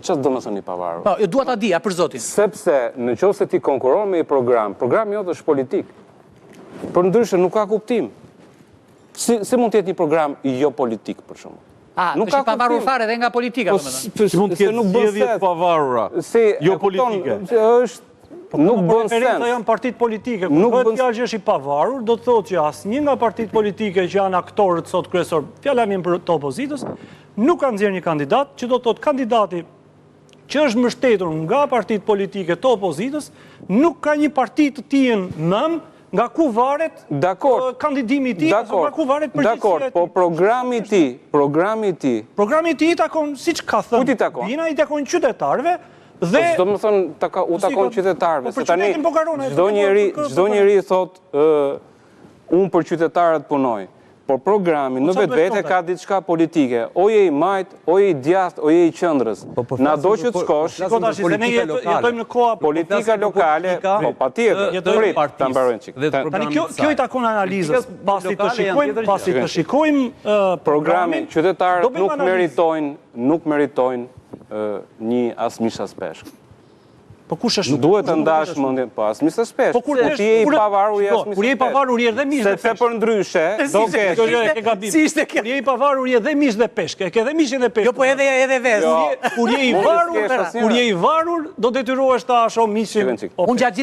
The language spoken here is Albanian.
Çfarë do të thoni pavarur? Po, dua ta di, për zotin. Sepse në qoftë se ti konkuron me një program, programi jot është politik. Për ndryshe nuk ka kuptim. Si mund të jetë një program jo politik për shembull? Nuk ka pavarur fare edhe nga politika, domethënë. Si mund të ketë zgjedhje të pavarura, jo politike? Nuk bën sens. Ato janë partitë politike. Kur bëhet fjalë që është i pavarur, do të thotë që asnjë nga partitë politike që janë aktorët sot kryesor, fjala jam për të opozitës, nuk ka nxjerrë një kandidat, që do të thotë kandidati që është mbështetur nga partitë politike të opozitës, nuk ka një parti të tij nën nga ku varet kandidimi i tij, nga ku varet përgjegjësia e tij. Po programi i tij. Programi i tij takon, siç ka thënë, Dina i takon qytetarëve dhe do të thonë u takon qytetarëve, se tani çdo njeri thotë unë për qytetarët punoj. Por programi në vetvete ka diçka politike, o je i majt, o je i djathtë, o je i qendrës. Na do që të shkosh, politika lokale, po patjetër, ta mbarojmë çik. Tani kjo i takon analizës, pasi të shikojmë programin, qytetarët nuk meritojnë një asmish as peshk. Po kush është? Duhet të ndash mendjen, po asmish as peshk. Po kur ti je i pavarur, je asmish. Kur je i pavarur, je dhe mish dhe peshk. Sepse për ndryshe, do ke si ishte kjo? Kur je i pavarur, je dhe mish dhe peshk. E ke dhe mishin dhe peshk. Jo, po edhe vezë. Kur je i varur, do detyrohesh ta shoh mishin.